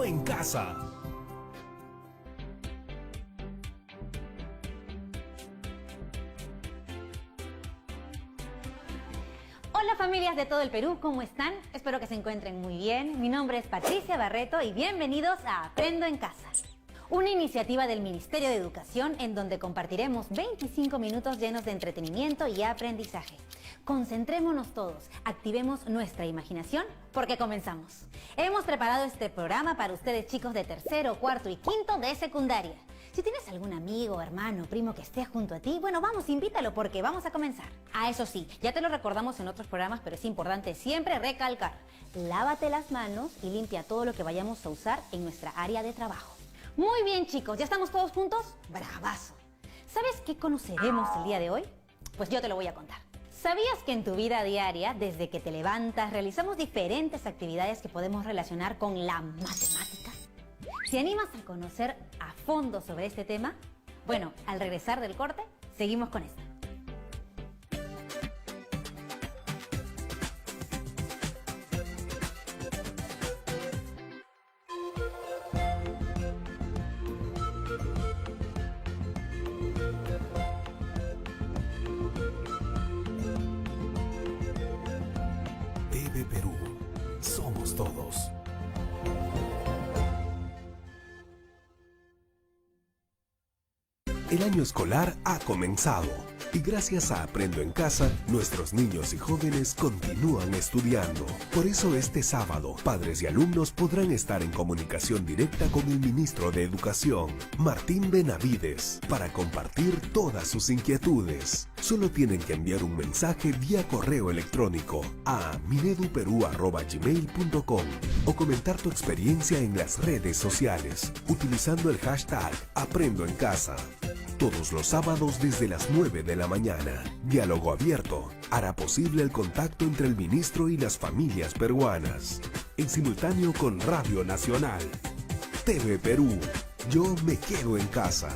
en Casa. Hola familias de todo el Perú, ¿cómo están? Espero que se encuentren muy bien. Mi nombre es Patricia Barreto y bienvenidos a Aprendo en Casa. Una iniciativa del Ministerio de Educación en donde compartiremos 25 minutos llenos de entretenimiento y aprendizaje. Concentrémonos todos, activemos nuestra imaginación porque comenzamos. Hemos preparado este programa para ustedes chicos de tercero, cuarto y quinto de secundaria. Si tienes algún amigo, hermano, primo que esté junto a ti, bueno, vamos, invítalo porque vamos a comenzar. Ah, eso sí, ya te lo recordamos en otros programas, pero es importante siempre recalcar. Lávate las manos y limpia todo lo que vayamos a usar en nuestra área de trabajo. Muy bien, chicos, ¿ya estamos todos juntos? ¡Bravazo! ¿Sabes qué conoceremos el día de hoy? Pues yo te lo voy a contar. ¿Sabías que en tu vida diaria, desde que te levantas, realizamos diferentes actividades que podemos relacionar con la matemática? ¿Te animas a conocer a fondo sobre este tema? Bueno, al regresar del corte, seguimos con esto. TV Perú. Somos todos. El año escolar ha comenzado y gracias a Aprendo en Casa, nuestros niños y jóvenes continúan estudiando. Por eso este sábado, padres y alumnos podrán estar en comunicación directa con el ministro de Educación, Martín Benavides, para compartir todas sus inquietudes. Solo tienen que enviar un mensaje vía correo electrónico a mineduperú@gmail.com o comentar tu experiencia en las redes sociales utilizando el hashtag Aprendo en Casa. Todos los sábados desde las 9 de la mañana. Diálogo abierto hará posible el contacto entre el ministro y las familias peruanas. En simultáneo con Radio Nacional. TV Perú. Yo me quedo en casa.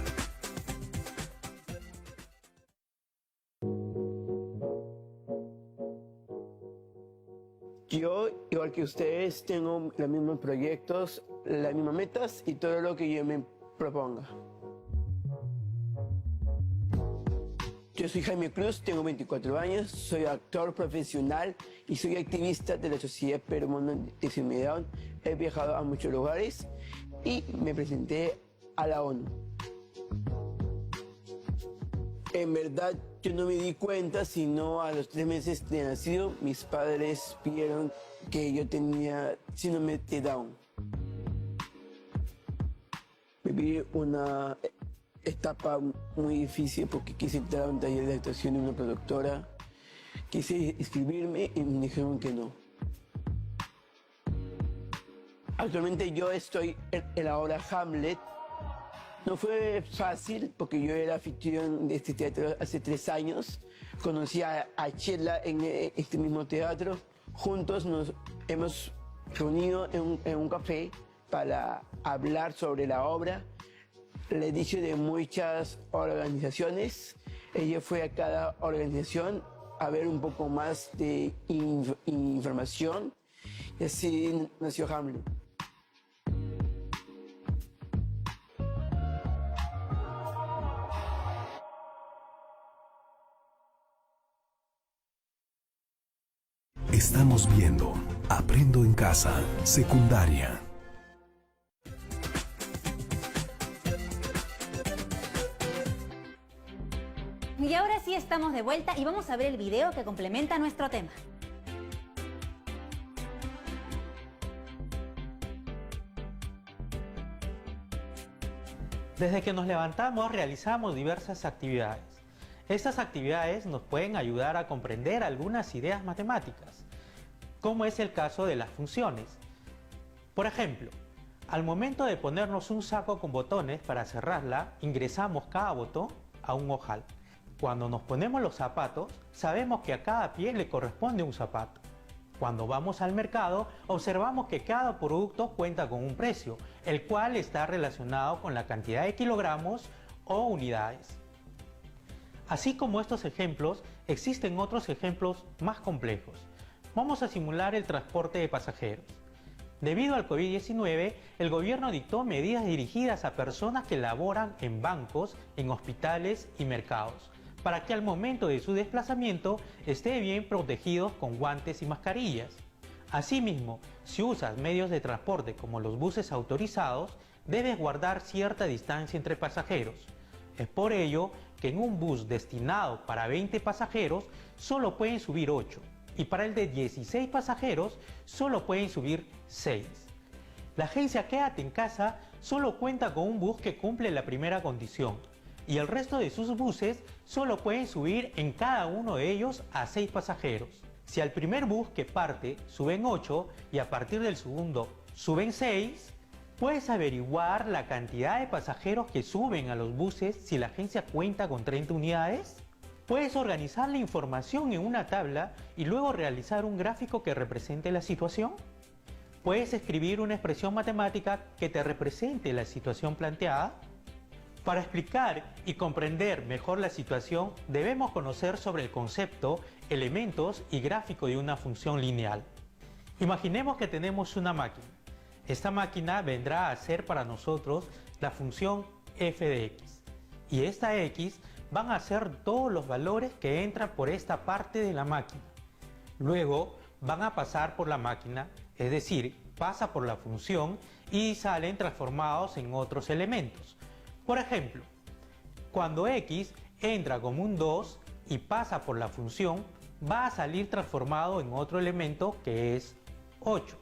Yo, igual que ustedes, tengo los mismos proyectos, las mismas metas y todo lo que yo me proponga. Yo soy Jaime Cruz, tengo 24 años, soy actor profesional y soy activista de la Sociedad Peruana de Síndrome de Down. He viajado a muchos lugares y me presenté a la ONU. En verdad, yo no me di cuenta, sino a los 3 meses de nacido, mis padres vieron que yo tenía síndrome de Down. Viví una etapa muy difícil porque quise entrar a un taller de actuación de una productora, quise inscribirme y me dijeron que no. Actualmente yo estoy en la obra Hamlet. No fue fácil porque yo era anfitrión de este teatro hace 3 años. Conocí a Chela en este mismo teatro. Juntos nos hemos reunido en un café para hablar sobre la obra. Le he dicho de muchas organizaciones. Ella fue a cada organización a ver un poco más de información y así nació Hamlet. Estamos viendo Aprendo en Casa, secundaria. Y ahora sí estamos de vuelta y vamos a ver el video que complementa nuestro tema. Desde que nos levantamos realizamos diversas actividades. Estas actividades nos pueden ayudar a comprender algunas ideas matemáticas, como es el caso de las funciones. Por ejemplo, al momento de ponernos un saco con botones para cerrarla, ingresamos cada botón a un ojal. Cuando nos ponemos los zapatos, sabemos que a cada pie le corresponde un zapato. Cuando vamos al mercado, observamos que cada producto cuenta con un precio, el cual está relacionado con la cantidad de kilogramos o unidades. Así como estos ejemplos, existen otros ejemplos más complejos. Vamos a simular el transporte de pasajeros. Debido al COVID-19, el gobierno dictó medidas dirigidas a personas que laboran en bancos, en hospitales y mercados, para que al momento de su desplazamiento estén bien protegidos con guantes y mascarillas. Asimismo, si usas medios de transporte como los buses autorizados, debes guardar cierta distancia entre pasajeros. Es por ello que en un bus destinado para 20 pasajeros solo pueden subir 8 y para el de 16 pasajeros solo pueden subir 6. La agencia Quédate en Casa solo cuenta con un bus que cumple la primera condición y el resto de sus buses solo pueden subir en cada uno de ellos a 6 pasajeros. Si al primer bus que parte suben 8 y a partir del segundo suben 6, ¿puedes averiguar la cantidad de pasajeros que suben a los buses si la agencia cuenta con 30 unidades? Puedes organizar la información en una tabla y luego realizar un gráfico que represente la situación. Puedes escribir una expresión matemática que te represente la situación planteada. Para explicar y comprender mejor la situación, debemos conocer sobre el concepto, elementos y gráfico de una función lineal. Imaginemos que tenemos una máquina. Esta máquina vendrá a ser para nosotros la función f de x. Y esta x van a ser todos los valores que entran por esta parte de la máquina. Luego van a pasar por la máquina, es decir, pasa por la función y salen transformados en otros elementos. Por ejemplo, cuando x entra como un 2 y pasa por la función, va a salir transformado en otro elemento que es 8.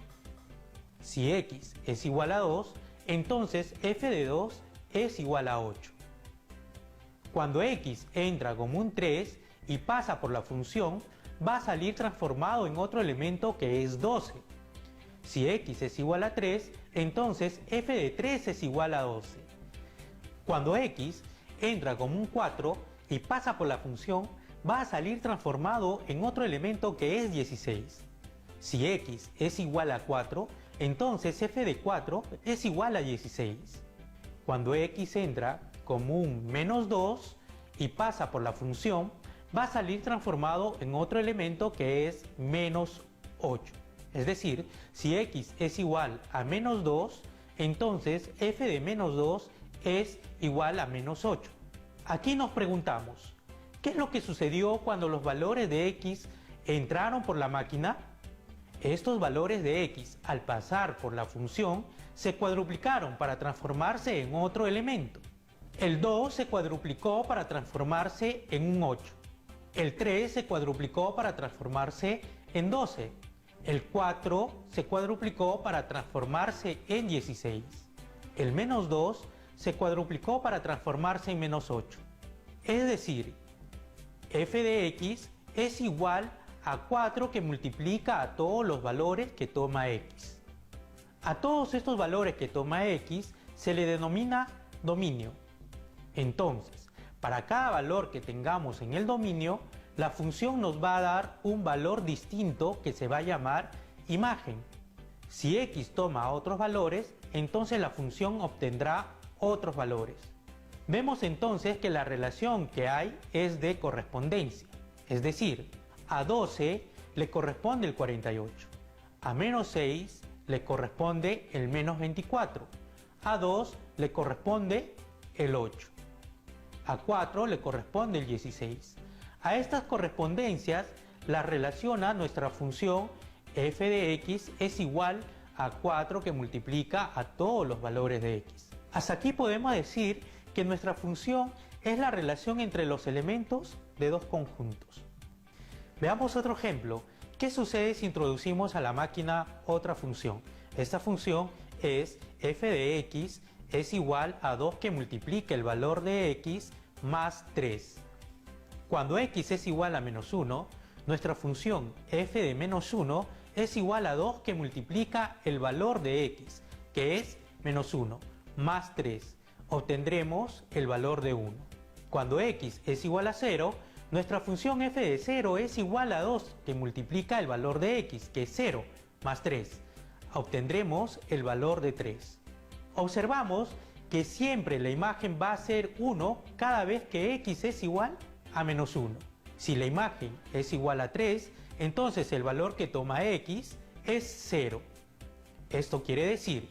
Si x es igual a 2, entonces f de 2 es igual a 8. Cuando x entra como un 3 y pasa por la función, va a salir transformado en otro elemento que es 12. Si x es igual a 3, entonces f de 3 es igual a 12. Cuando x entra como un 4 y pasa por la función, va a salir transformado en otro elemento que es 16. Si x es igual a 4, entonces f de 4 es igual a 16. Cuando x entra como un menos 2 y pasa por la función, va a salir transformado en otro elemento que es menos 8. Es decir, si x es igual a menos 2, entonces f de menos 2 es igual a menos 8. Aquí nos preguntamos, ¿qué es lo que sucedió cuando los valores de x entraron por la máquina? Estos valores de x, al pasar por la función, se cuadruplicaron para transformarse en otro elemento. El 2 se cuadruplicó para transformarse en un 8. El 3 se cuadruplicó para transformarse en 12. El 4 se cuadruplicó para transformarse en 16. El menos 2 se cuadruplicó para transformarse en menos 8. Es decir, f de x es igual a 4 que multiplica a todos los valores que toma x. A todos estos valores que toma x se le denomina dominio. Entonces, para cada valor que tengamos en el dominio, la función nos va a dar un valor distinto que se va a llamar imagen. Si x toma otros valores, entonces la función obtendrá otros valores. Vemos entonces que la relación que hay es de correspondencia, es decir, a 12 le corresponde el 48, a menos 6 le corresponde el menos 24, a 2 le corresponde el 8, a 4 le corresponde el 16. A estas correspondencias las relaciona nuestra función f de x es igual a 4 que multiplica a todos los valores de x. Hasta aquí podemos decir que nuestra función es la relación entre los elementos de dos conjuntos. Veamos otro ejemplo. ¿Qué sucede si introducimos a la máquina otra función? Esta función es f de x es igual a 2 que multiplica el valor de x más 3. Cuando x es igual a menos 1, nuestra función f de menos 1 es igual a 2 que multiplica el valor de x, que es menos 1, más 3. Obtendremos el valor de 1. Cuando x es igual a 0, nuestra función f de 0 es igual a 2 que multiplica el valor de x, que es 0, más 3. Obtendremos el valor de 3. Observamos que siempre la imagen va a ser 1 cada vez que x es igual a menos 1. Si la imagen es igual a 3, entonces el valor que toma x es 0. Esto quiere decir,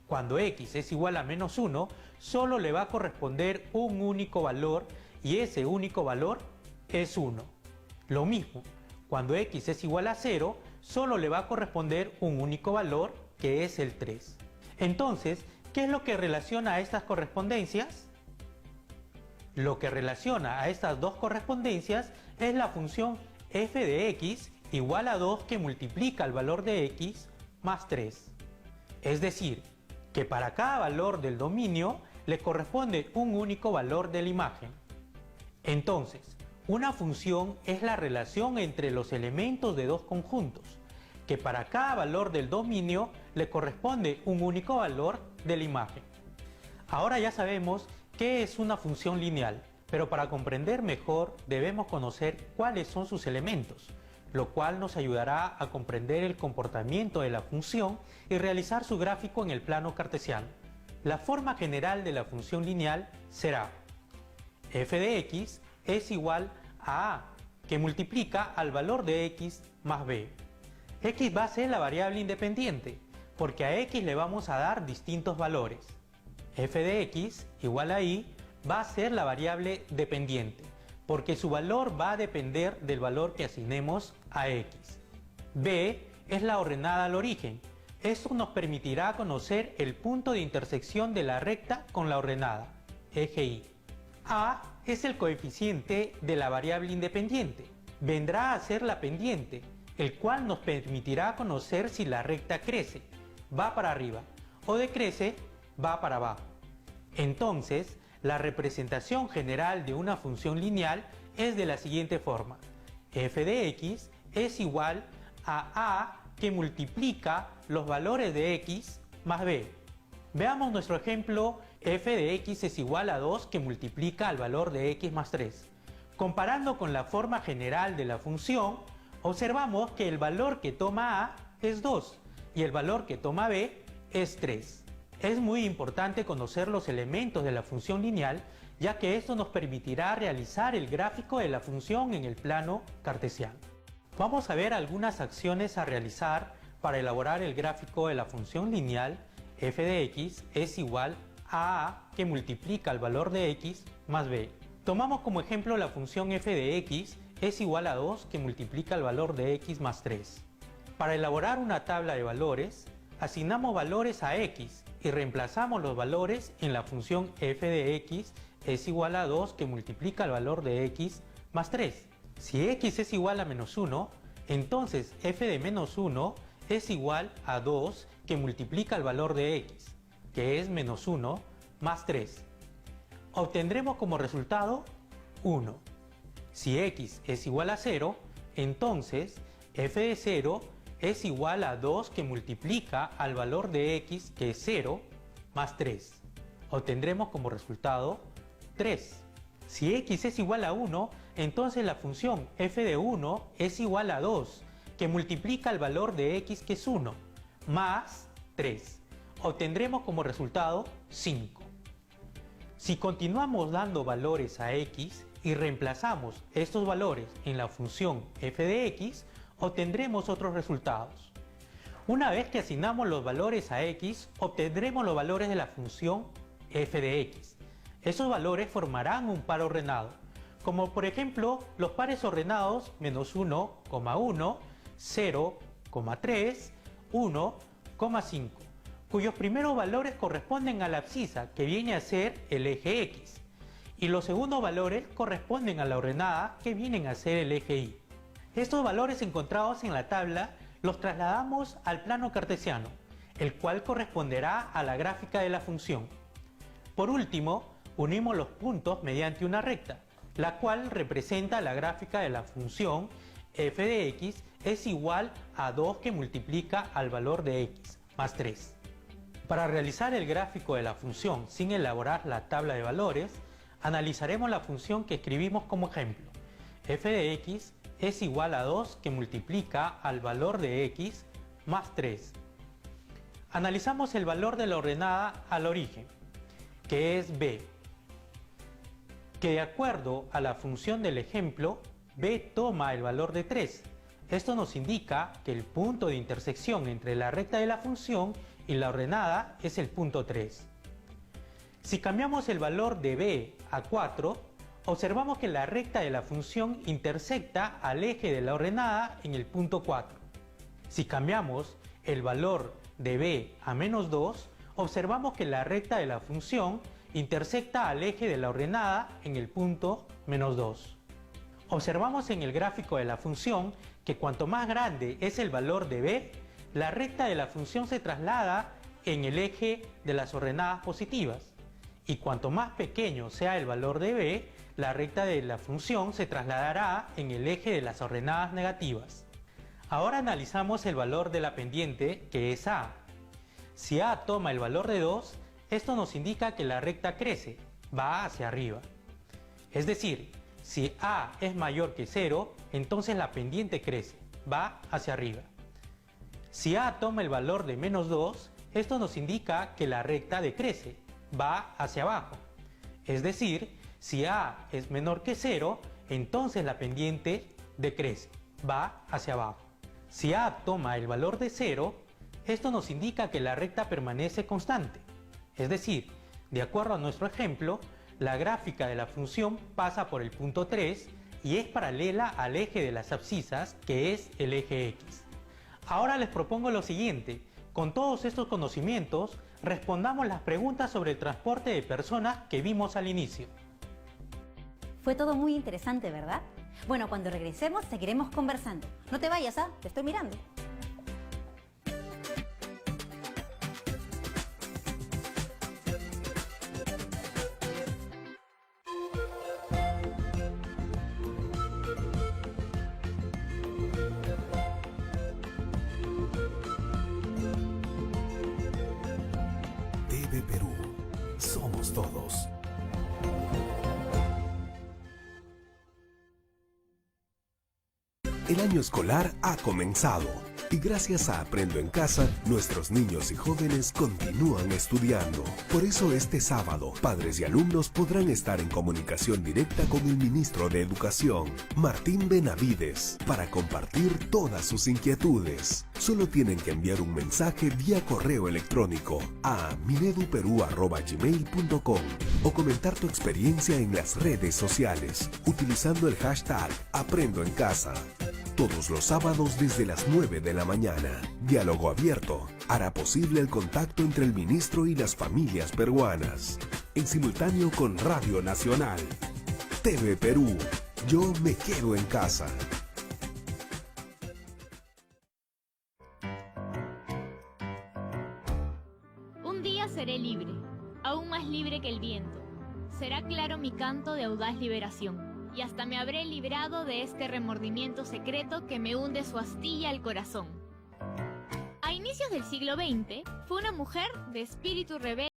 cuando x es igual a menos 1, solo le va a corresponder un único valor y ese único valor es 1. Lo mismo, cuando x es igual a 0, solo le va a corresponder un único valor que es el 3. Entonces, ¿qué es lo que relaciona a estas correspondencias? Lo que relaciona a estas dos correspondencias es la función f de x igual a 2 que multiplica el valor de x más 3. Es decir, que para cada valor del dominio le corresponde un único valor de la imagen. Entonces, una función es la relación entre los elementos de dos conjuntos, que para cada valor del dominio le corresponde un único valor de la imagen. Ahora ya sabemos qué es una función lineal, pero para comprender mejor debemos conocer cuáles son sus elementos, lo cual nos ayudará a comprender el comportamiento de la función y realizar su gráfico en el plano cartesiano. La forma general de la función lineal será f de x es igual a a, que multiplica al valor de x más b. X va a ser la variable independiente, porque a x le vamos a dar distintos valores. F de x igual a y va a ser la variable dependiente, porque su valor va a depender del valor que asignemos a x. B es la ordenada al origen. Esto nos permitirá conocer el punto de intersección de la recta con la ordenada, eje y. A es el coeficiente de la variable independiente. Vendrá a ser la pendiente, el cual nos permitirá conocer si la recta crece, va para arriba, o decrece, va para abajo. Entonces, la representación general de una función lineal es de la siguiente forma. F de x es igual a que multiplica los valores de x más b. Veamos nuestro ejemplo, f de x es igual a 2 que multiplica al valor de x más 3. Comparando con la forma general de la función, observamos que el valor que toma a es 2 y el valor que toma b es 3. Es muy importante conocer los elementos de la función lineal, ya que esto nos permitirá realizar el gráfico de la función en el plano cartesiano. Vamos a ver algunas acciones a realizar para elaborar el gráfico de la función lineal f de x es igual a que multiplica el valor de x más b. Tomamos como ejemplo la función f de x es igual a 2 que multiplica el valor de x más 3. Para elaborar una tabla de valores, asignamos valores a x y reemplazamos los valores en la función f de x es igual a 2 que multiplica el valor de x más 3. Si x es igual a menos 1, entonces f de menos 1 es igual a 2 que multiplica el valor de x, que es menos 1 más 3. Obtendremos como resultado 1. Si x es igual a 0, entonces f de 0 es igual a 2 que multiplica al valor de x, que es 0, más 3. Obtendremos como resultado 3. Si x es igual a 1, entonces la función f de 1 es igual a 2, que multiplica el valor de x, que es 1, más 3. Obtendremos como resultado 5. Si continuamos dando valores a x y reemplazamos estos valores en la función f de x, obtendremos otros resultados. Una vez que asignamos los valores a x, obtendremos los valores de la función f de x. Esos valores formarán un par ordenado, como por ejemplo los pares ordenados menos 1, 1, 0, 3, 1, 5, cuyos primeros valores corresponden a la abscisa, que viene a ser el eje x, y los segundos valores corresponden a la ordenada, que vienen a ser el eje y. Estos valores encontrados en la tabla los trasladamos al plano cartesiano, el cual corresponderá a la gráfica de la función. Por último, unimos los puntos mediante una recta, la cual representa la gráfica de la función f de x es igual a 2 que multiplica al valor de x, más 3. Para realizar el gráfico de la función sin elaborar la tabla de valores, analizaremos la función que escribimos como ejemplo. F de x es igual a 2 que multiplica al valor de x más 3. Analizamos el valor de la ordenada al origen, que es b, que de acuerdo a la función del ejemplo, b toma el valor de 3. Esto nos indica que el punto de intersección entre la recta de la función y la ordenada es el punto 3. Si cambiamos el valor de b a 4, observamos que la recta de la función intersecta al eje de la ordenada en el punto 4. Si cambiamos el valor de b a menos 2, observamos que la recta de la función intersecta al eje de la ordenada en el punto menos 2. Observamos en el gráfico de la función que cuanto más grande es el valor de b, la recta de la función se traslada en el eje de las ordenadas positivas. Y cuanto más pequeño sea el valor de b, la recta de la función se trasladará en el eje de las ordenadas negativas. Ahora analizamos el valor de la pendiente, que es a. Si a toma el valor de 2, esto nos indica que la recta crece, va hacia arriba. Es decir, si a es mayor que 0, entonces la pendiente crece, va hacia arriba. Si a toma el valor de menos 2, esto nos indica que la recta decrece, va hacia abajo. Es decir, si a es menor que 0, entonces la pendiente decrece, va hacia abajo. Si a toma el valor de 0, esto nos indica que la recta permanece constante. Es decir, de acuerdo a nuestro ejemplo, la gráfica de la función pasa por el punto 3 y es paralela al eje de las abscisas, que es el eje X. Ahora les propongo lo siguiente: con todos estos conocimientos, respondamos las preguntas sobre el transporte de personas que vimos al inicio. Fue todo muy interesante, ¿verdad? Bueno, cuando regresemos seguiremos conversando. No te vayas, te estoy mirando. TV Perú. Somos todos. El año escolar ha comenzado y gracias a Aprendo en Casa, nuestros niños y jóvenes continúan estudiando. Por eso este sábado, padres y alumnos podrán estar en comunicación directa con el ministro de Educación, Martín Benavides, para compartir todas sus inquietudes. Solo tienen que enviar un mensaje vía correo electrónico a mineduperú@gmail.com o comentar tu experiencia en las redes sociales utilizando el hashtag Aprendo en Casa. Todos los sábados desde las 9 de la mañana. Diálogo abierto hará posible el contacto entre el ministro y las familias peruanas. En simultáneo con Radio Nacional. TV Perú. Yo me quedo en casa. Un día seré libre, aún más libre que el viento. Será claro mi canto de audaz liberación. Y hasta me habré librado de este remordimiento secreto que me hunde su astilla al corazón. A inicios del siglo XX, fue una mujer de espíritu rebelde.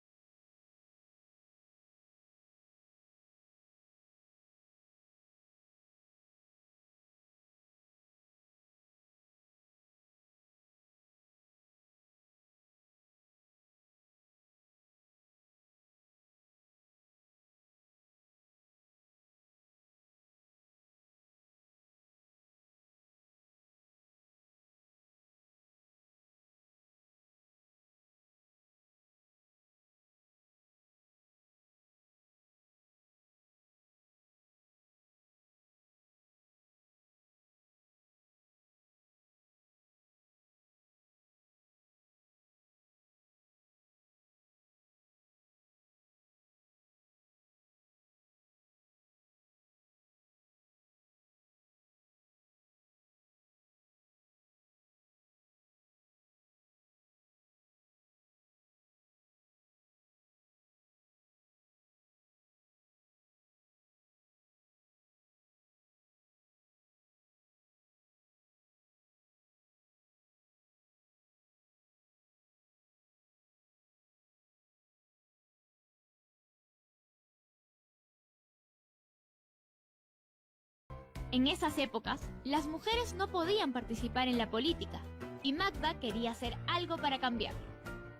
En esas épocas, las mujeres no podían participar en la política, y Magda quería hacer algo para cambiarlo.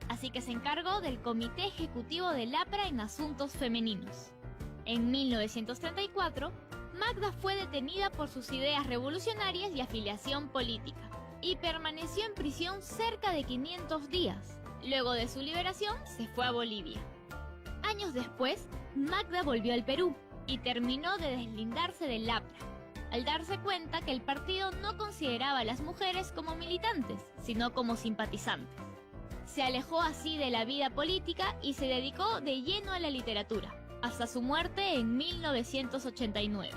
Así que se encargó del Comité Ejecutivo del APRA en Asuntos Femeninos. En 1934, Magda fue detenida por sus ideas revolucionarias y afiliación política, y permaneció en prisión cerca de 500 días. Luego de su liberación, se fue a Bolivia. Años después, Magda volvió al Perú y terminó de deslindarse del APRA, al darse cuenta que el partido no consideraba a las mujeres como militantes, sino como simpatizantes. Se alejó así de la vida política y se dedicó de lleno a la literatura, hasta su muerte en 1989.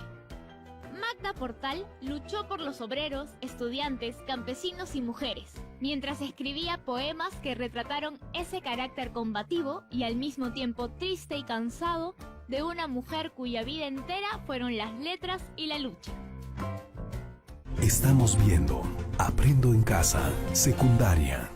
Magda Portal luchó por los obreros, estudiantes, campesinos y mujeres, mientras escribía poemas que retrataron ese carácter combativo y al mismo tiempo triste y cansado de una mujer cuya vida entera fueron las letras y la lucha. Estamos viendo Aprendo en Casa, secundaria.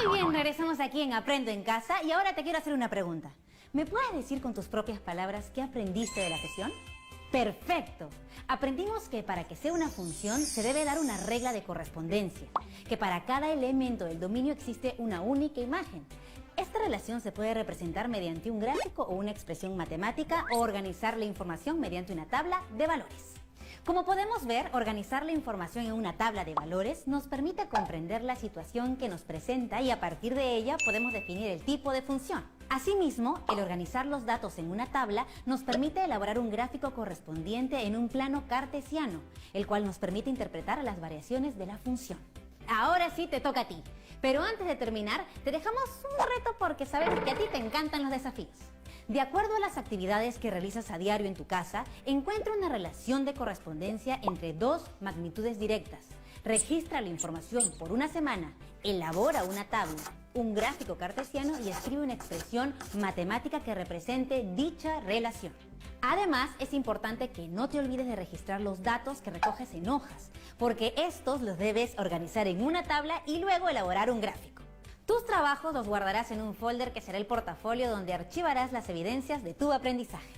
Muy bien, regresamos aquí en Aprendo en Casa y ahora te quiero hacer una pregunta. ¿Me puedes decir con tus propias palabras qué aprendiste de la sesión? ¡Perfecto! Aprendimos que para que sea una función se debe dar una regla de correspondencia, que para cada elemento del dominio existe una única imagen. Esta relación se puede representar mediante un gráfico o una expresión matemática o organizar la información mediante una tabla de valores. Como podemos ver, organizar la información en una tabla de valores nos permite comprender la situación que nos presenta y a partir de ella podemos definir el tipo de función. Asimismo, el organizar los datos en una tabla nos permite elaborar un gráfico correspondiente en un plano cartesiano, el cual nos permite interpretar las variaciones de la función. Ahora sí te toca a ti, pero antes de terminar, te dejamos un reto porque sabemos que a ti te encantan los desafíos. De acuerdo a las actividades que realizas a diario en tu casa, encuentra una relación de correspondencia entre dos magnitudes directas. Registra la información por una semana, elabora una tabla, un gráfico cartesiano y escribe una expresión matemática que represente dicha relación. Además, es importante que no te olvides de registrar los datos que recoges en hojas, porque estos los debes organizar en una tabla y luego elaborar un gráfico. Tus trabajos los guardarás en un folder que será el portafolio donde archivarás las evidencias de tu aprendizaje.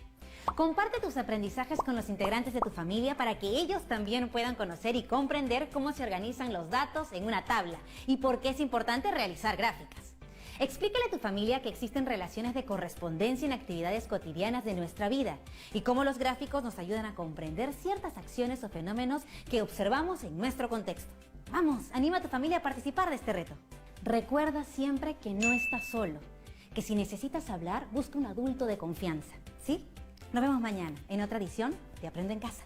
Comparte tus aprendizajes con los integrantes de tu familia para que ellos también puedan conocer y comprender cómo se organizan los datos en una tabla y por qué es importante realizar gráficas. Explícale a tu familia que existen relaciones de correspondencia en actividades cotidianas de nuestra vida y cómo los gráficos nos ayudan a comprender ciertas acciones o fenómenos que observamos en nuestro contexto. Vamos, anima a tu familia a participar de este reto. Recuerda siempre que no estás solo, que si necesitas hablar, busca un adulto de confianza, ¿sí? Nos vemos mañana en otra edición de Aprendo en Casa.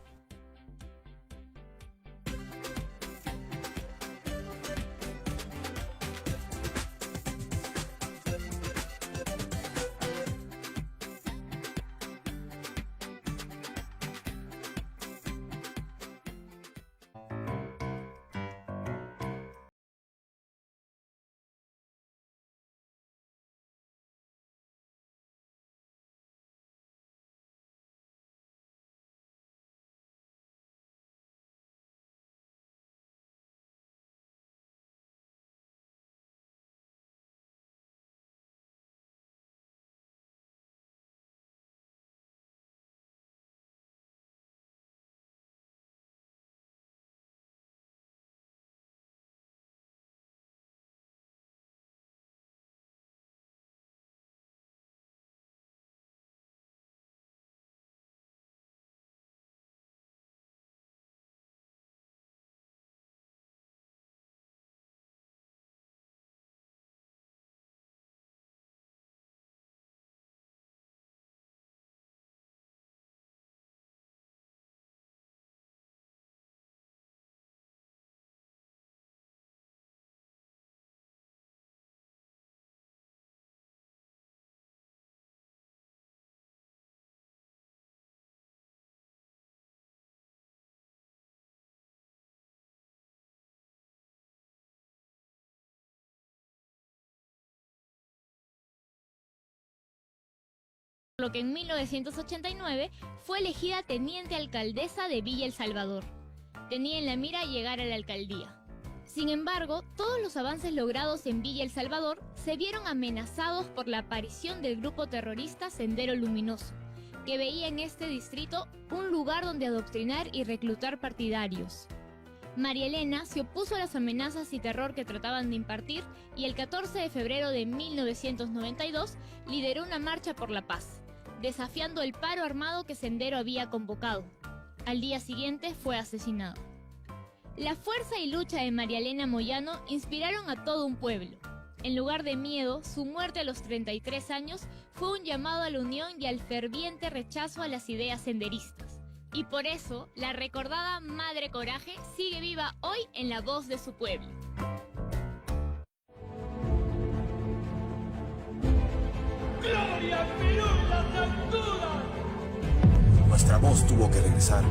Por lo que en 1989 fue elegida teniente alcaldesa de Villa El Salvador. Tenía en la mira llegar a la alcaldía. Sin embargo, todos los avances logrados en Villa El Salvador se vieron amenazados por la aparición del grupo terrorista Sendero Luminoso, que veía en este distrito un lugar donde adoctrinar y reclutar partidarios. María Elena se opuso a las amenazas y terror que trataban de impartir y el 14 de febrero de 1992 lideró una marcha por la paz, desafiando el paro armado que Sendero había convocado. Al día siguiente fue asesinado. La fuerza y lucha de María Elena Moyano inspiraron a todo un pueblo. En lugar de miedo, su muerte a los 33 años fue un llamado a la unión y al ferviente rechazo a las ideas senderistas. Y por eso, la recordada Madre Coraje sigue viva hoy en la voz de su pueblo. ¡Gloria Perú en las alturas! Nuestra voz tuvo que regresar